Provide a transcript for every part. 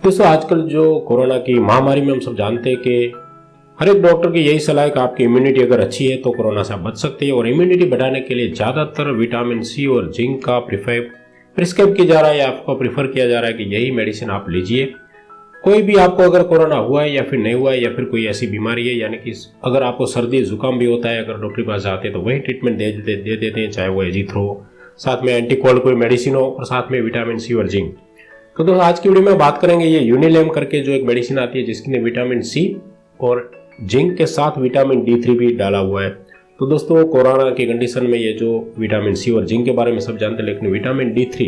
दोस्तों आजकल जो कोरोना की महामारी में हम सब जानते हैं कि हर एक डॉक्टर की यही सलाह है कि आपकी इम्यूनिटी अगर अच्छी है तो कोरोना से आप बच सकते हैं। और इम्यूनिटी बढ़ाने के लिए ज़्यादातर विटामिन सी और जिंक का प्रिस्क्राइब किया जा रहा है या आपको प्रीफर किया जा रहा है कि यही मेडिसिन आप लीजिए। कोई भी आपको अगर कोरोना हुआ है या फिर नहीं हुआ है या फिर कोई ऐसी बीमारी है, यानी कि अगर आपको सर्दी जुकाम भी होता है, अगर डॉक्टर के पास जाते हैं तो वही ट्रीटमेंट दे देते हैं, चाहे वो एजिथ्रो हो, साथ में एंटीकोल्ड कोई मेडिसिन हो और साथ में विटामिन सी और जिंक। तो दोस्तों आज की वीडियो में बात करेंगे ये यूनिलेम करके जो एक मेडिसिन आती है जिसके अंदर विटामिन सी और जिंक के साथ विटामिन D3 भी डाला हुआ है। तो दोस्तों कोरोना की कंडीशन में ये जो विटामिन सी और जिंक के बारे में सब जानते हैं, लेकिन विटामिन D3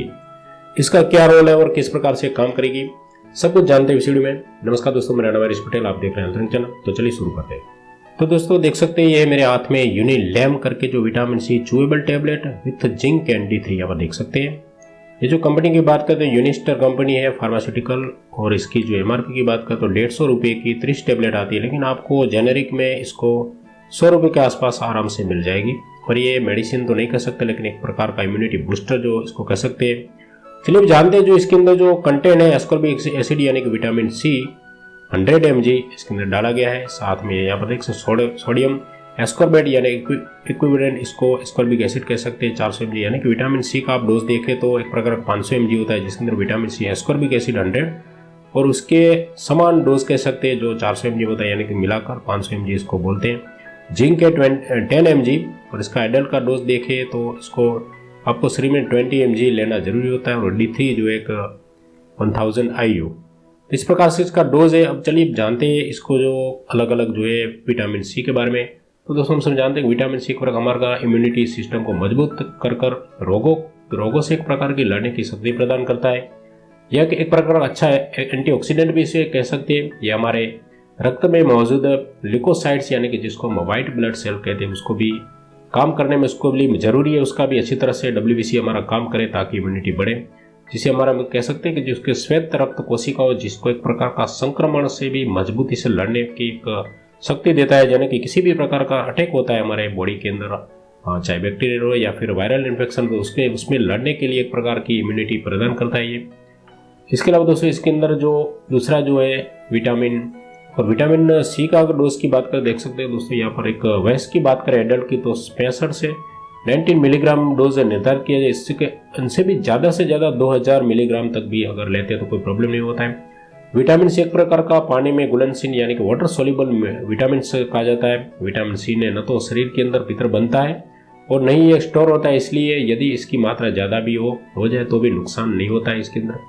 इसका क्या रोल है और किस प्रकार से काम करेगी, सब कुछ जानते हैं इस वीडियो में। नमस्कार दोस्तों, मेरा नाम है ऋषि पटेल, आप देख रहे हैं अंतरिक्ष चैनल। तो चलिए शुरू करते हैं। तो दोस्तों देख सकते हैं ये मेरे हाथ में यूनिलेम करके जो vitamin C chewable tablet with zinc and D3 यहाँ पर देख सकते हैं। ये जो कंपनी की बात करते हैं यूनिस्टर कंपनी है फार्मास्यूटिकल, और इसकी जो MRP की बात करते तो 150 रुपये की 30 टेबलेट आती है, लेकिन आपको जेनेरिक में इसको 100 रुपये के आसपास आराम से मिल जाएगी। और ये मेडिसिन तो नहीं कह सकते, लेकिन एक प्रकार का इम्यूनिटी बूस्टर जो इसको कह सकते हैं। चलिए जानते हैं जो इसके अंदर जो कंटेंट है एस्कॉर्बिक एसिड यानी कि विटामिन सी 100 mg इसके अंदर डाला गया है। साथ में यहाँ पर देख सकते सोडियम एस्कॉर्बेट यानी इक्विवेलेंट, इसको एस्कॉर्बिक एसिड कह सकते हैं 400 mg, यानी कि विटामिन सी का आप डोज देखें तो एक प्रकार का 500 mg होता है, जिसके अंदर विटामिन सी एस्कॉर्बिक एसिड 100 और उसके समान डोज कह सकते हैं जो 400 mg होता है, यानी कि मिलाकर 500 mg इसको बोलते हैं। जिंक है 10 mg और इसका एडल्ट का डोज देखें तो इसको आपको शरीर में 20 mg लेना जरूरी होता है, और D3 जो एक 1000 IU। तो इस प्रकार से इसका डोज है। अब चलिए जानते हैं इसको जो अलग अलग जो है विटामिन सी के बारे में। तो दोस्तों हम सब जानते हैं विटामिन सी हमारा इम्यूनिटी सिस्टम को मजबूत कर रोगों से एक प्रकार की लड़ने की शक्ति प्रदान करता है। यह एक प्रकार का अच्छा एंटीऑक्सीडेंट भी इसे कह सकते हैं। यह हमारे रक्त में मौजूद ल्यूकोसाइट्स यानी कि जिसको हम व्हाइट ब्लड सेल कहते हैं उसको भी काम करने में उसको भी जरूरी है, उसका भी अच्छी तरह से WBC हमारा काम करे ताकि इम्यूनिटी बढ़े, जिसे हमारा हम कह सकते हैं कि जिसके श्वेत रक्त कोशिकाओं जिसको एक प्रकार का संक्रमण से भी मजबूती से लड़ने की एक शक्ति देता है। यानी कि किसी भी प्रकार का अटैक होता है हमारे बॉडी के अंदर, चाहे बैक्टीरियल हो या फिर वायरल इन्फेक्शन हो, उसमें लड़ने के लिए एक प्रकार की इम्यूनिटी प्रदान करता है ये। इसके अलावा दोस्तों इसके अंदर जो दूसरा जो है विटामिन सी का अगर डोज की बात करें देख सकते हैं दोस्तों, यहाँ पर एक वयस्क की बात करें एडल्ट की तो 65 से 19 मिलीग्राम डोज निर्धारित किया जाए। इसके इनसे भी ज़्यादा से ज़्यादा 2000 मिलीग्राम तक भी अगर लेते हैं तो कोई प्रॉब्लम नहीं होता है। विटामिन सी एक प्रकार का पानी में घुलनशील यानी कि वाटर सोल्यूबल विटामिन से कहा जाता है। विटामिन सी ने न तो शरीर के अंदर भीतर बनता है और नहीं ये स्टोर होता है, इसलिए यदि इसकी मात्रा ज़्यादा भी हो जाए तो भी नुकसान नहीं होता है। इसके अंदर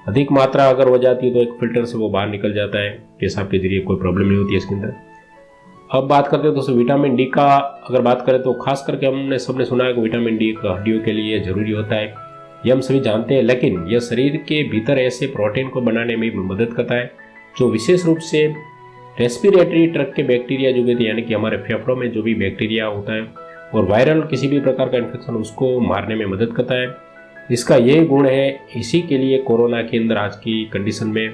अधिक मात्रा अगर हो जाती है तो एक फिल्टर से वो बाहर निकल जाता है, पेशाब के जरिए कोई प्रॉब्लम नहीं होती है इसके अंदर। अब बात करते हैं दोस्तों विटामिन डी का अगर बात करें तो खास करके हमने सबने सुना है कि विटामिन डी हड्डियों के लिए जरूरी होता है, ये हम सभी जानते हैं, लेकिन यह शरीर के भीतर ऐसे प्रोटीन को बनाने में भी मदद करता है जो विशेष रूप से रेस्पिरेटरी ट्रैक्ट के बैक्टीरिया जो भी यानी कि हमारे फेफड़ों में जो भी बैक्टीरिया होता है और वायरल किसी भी प्रकार का इन्फेक्शन उसको मारने में मदद करता है। इसका यही गुण है, इसी के लिए कोरोना के अंदर आज की कंडीशन में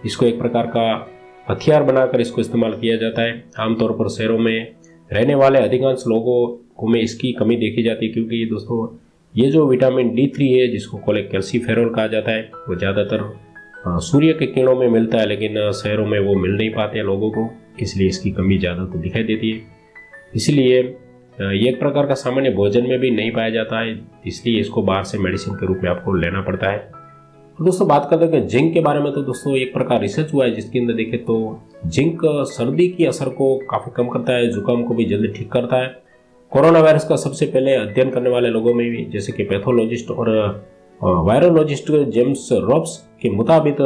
इसको एक प्रकार का हथियार बनाकर इसको इस्तेमाल किया जाता है। आमतौर पर शहरों में रहने वाले अधिकांश लोगों में इसकी कमी देखी जाती है, क्योंकि दोस्तों ये जो विटामिन D3 है जिसको कैल्सीफेरॉल कहा जाता है वो ज़्यादातर सूर्य के किरणों में मिलता है, लेकिन शहरों में वो मिल नहीं पाते हैं लोगों को, इसलिए इसकी कमी ज़्यादा तो दिखाई देती है। इसलिए ये एक प्रकार का सामान्य भोजन में भी नहीं पाया जाता है, इसलिए इसको बाहर से मेडिसिन के रूप में आपको लेना पड़ता है। तो दोस्तों बात करते हैं जिंक के बारे में। तो दोस्तों एक प्रकार रिसर्च हुआ है जिसके अंदर देखें तो जिंक सर्दी की असर को काफ़ी कम करता है, जुकाम को भी जल्दी ठीक करता है। कोरोना वायरस का सबसे पहले अध्ययन करने वाले लोगों में भी जैसे कि पैथोलॉजिस्ट और वायरोलॉजिस्ट जेम्स रॉब्स के मुताबिक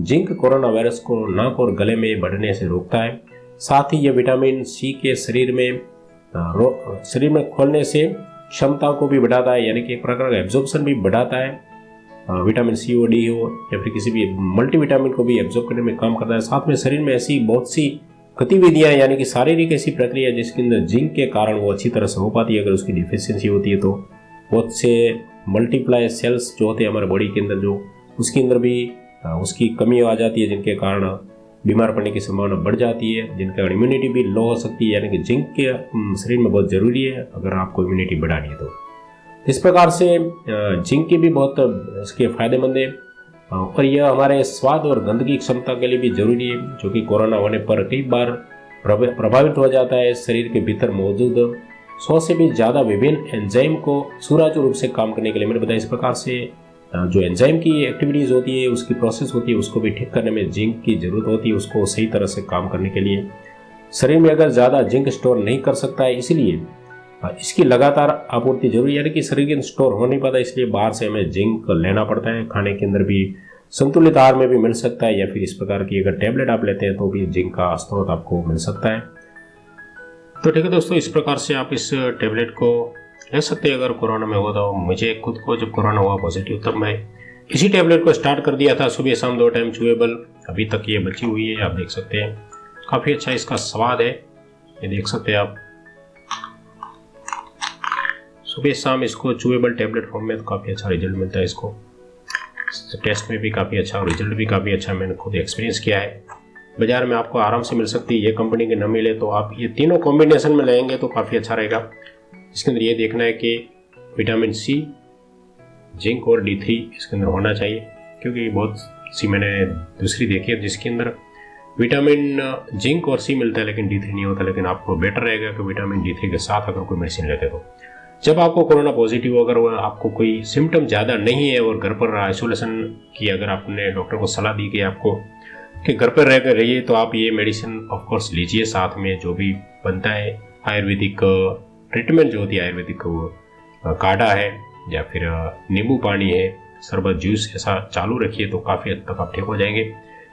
जिंक कोरोना वायरस को नाक और गले में बढ़ने से रोकता है। साथ ही यह विटामिन सी के शरीर में खोलने से क्षमता को भी बढ़ाता है, यानी कि एक प्रकार का एब्जॉर्प्शन भी बढ़ाता है। विटामिन सी हो डी हो या फिर किसी भी मल्टीविटामिन को भी एब्जॉर्ब करने में काम करता है। साथ में शरीर में ऐसी बहुत सी गतिविधियां यानी कि शारीरिक ऐसी प्रक्रिया जिसके अंदर जिंक के कारण वो अच्छी तरह से हो पाती है। अगर उसकी डिफिशियंसी होती है तो बहुत से मल्टीप्लाई सेल्स जो होते हैं हमारे बॉडी के अंदर जो उसके अंदर भी उसकी कमी आ जाती है, जिनके कारण बीमार पड़ने की संभावना बढ़ जाती है, जिनके कारण इम्यूनिटी भी लो हो सकती है। यानी कि जिंक के शरीर में बहुत ज़रूरी है अगर आपको इम्यूनिटी बढ़ानी है तो। इस प्रकार से जिंक की भी बहुत इसके फायदेमंद है। और यह हमारे स्वाद और गंध की क्षमता के लिए भी जरूरी है, जो कि कोरोना होने पर कई बार प्रभावित हो जाता है। शरीर के भीतर मौजूद 100 से भी ज़्यादा विभिन्न एंजाइम को सुचारू रूप से काम करने के लिए, मैंने बताया इस प्रकार से जो एंजाइम की एक्टिविटीज़ होती है, उसकी प्रोसेस होती है, उसको भी ठीक करने में जिंक की ज़रूरत होती है, उसको सही तरह से काम करने के लिए। शरीर में अगर ज़्यादा जिंक स्टोर नहीं कर सकता है, इसलिए इसकी लगातार आपूर्ति जरूरी है, यानी कि शरीर के स्टोर हो नहीं पाता, इसलिए बाहर से हमें जिंक लेना पड़ता है। खाने के अंदर भी संतुलित आहार में भी मिल सकता है, या फिर इस प्रकार की अगर टैबलेट आप लेते हैं तो भी जिंक का स्रोत आपको मिल सकता है। तो ठीक है दोस्तों, इस प्रकार से आप इस टैबलेट को ले सकते हैं अगर कोरोना में हुआ था। मुझे खुद को जब कोरोना हुआ पॉजिटिव, तब मैं इसी टैबलेट को स्टार्ट कर दिया था, सुबह शाम 2 टाइम चूएबल। अभी तक ये बची हुई है, आप देख सकते हैं। काफ़ी अच्छा इसका स्वाद है, ये देख सकते हैं आप। सुबह शाम इसको चूएबल टैबलेट फॉर्म में तो काफ़ी अच्छा रिजल्ट मिलता है इसको। टेस्ट में भी काफ़ी अच्छा और रिजल्ट भी काफ़ी अच्छा, मैंने खुद एक्सपीरियंस किया है। बाजार में आपको आराम से मिल सकती है, ये कंपनी के न मिले तो आप ये तीनों कॉम्बिनेशन में लेंगे तो काफ़ी अच्छा रहेगा। इसके अंदर ये देखना है कि विटामिन सी, जिंक और D3 इसके अंदर होना चाहिए, क्योंकि बहुत सी मैंने दूसरी देखी है जिसके अंदर विटामिन जिंक और सी मिलता है लेकिन D3 नहीं होता। लेकिन आपको बेटर रहेगा कि विटामिन D3 के साथ अगर कोई मेडिसिन लेते तो। जब आपको कोरोना पॉजिटिव हो, अगर आपको कोई सिम्टम ज़्यादा नहीं है और घर पर आइसोलेशन की अगर आपने डॉक्टर को सलाह दी कि आपको कि घर पर रह कर रहिए, तो आप ये मेडिसिन ऑफ कोर्स लीजिए। साथ में जो भी बनता है आयुर्वेदिक ट्रीटमेंट जो होती है, आयुर्वेदिक काढ़ा है या फिर नींबू पानी है, शरबत, जूस, ऐसा चालू रखिए तो काफ़ी हद तक आप ठीक हो जाएंगे।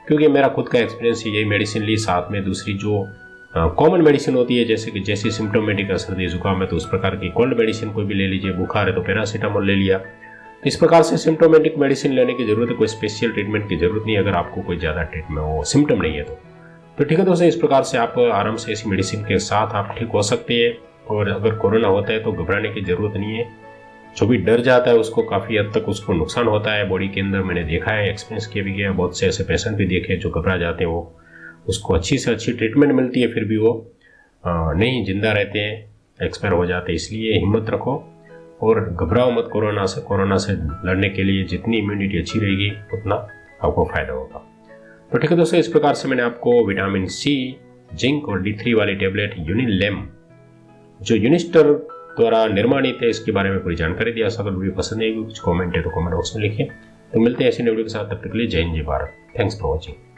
क्योंकि मेरा खुद का एक्सपीरियंस यही मेडिसिन ली, साथ में दूसरी जो कॉमन मेडिसिन होती है, जैसे कि जैसी सिम्टोमेटिक सर्दी जुकाम है तो उस प्रकार की कोल्ड मेडिसिन कोई भी ले लीजिए, बुखार है तो पैरासीटामोल ले लिया। इस प्रकार से सिम्टोमेटिक मेडिसिन लेने की जरूरत है, कोई स्पेशल ट्रीटमेंट की जरूरत नहीं अगर आपको कोई ज़्यादा ट्रीटमेंट वो सिम्टम नहीं है तो ठीक है दोस्तों, इस प्रकार से आप आराम से इसी मेडिसिन के साथ आप ठीक हो सकते हैं। और अगर कोरोना होता है तो घबराने की जरूरत नहीं है। जो भी डर जाता है उसको काफ़ी हद तक उसको नुकसान होता है बॉडी के अंदर, मैंने देखा है, एक्सपीरियंस किया भी गया। बहुत से ऐसे पेशेंट भी देखे जो घबरा जाते हैं, वो उसको अच्छी से अच्छी ट्रीटमेंट मिलती है, फिर भी वो नहीं जिंदा रहते हैं, एक्सपायर हो जाते हैं। इसलिए हिम्मत रखो और घबराओ मत कोरोना से लड़ने के लिए जितनी इम्यूनिटी अच्छी रहेगी उतना आपको फ़ायदा होगा। तो ठीक है दोस्तों, इस प्रकार से मैंने आपको विटामिन सी, जिंक और D3 वाली टेबलेट यूनिलेम जो यूनिस्टर द्वारा निर्माणित है, इसके बारे में पूरी जानकारी दी। अगर वीडियो पसंद आएगी, कुछ कमेंट है तो कमेंट बॉक्स में लिखिए। तो मिलते हैं ऐसे वीडियो के साथ, तब तक के लिए जय हिंद, जय भारत। Thanks for watching.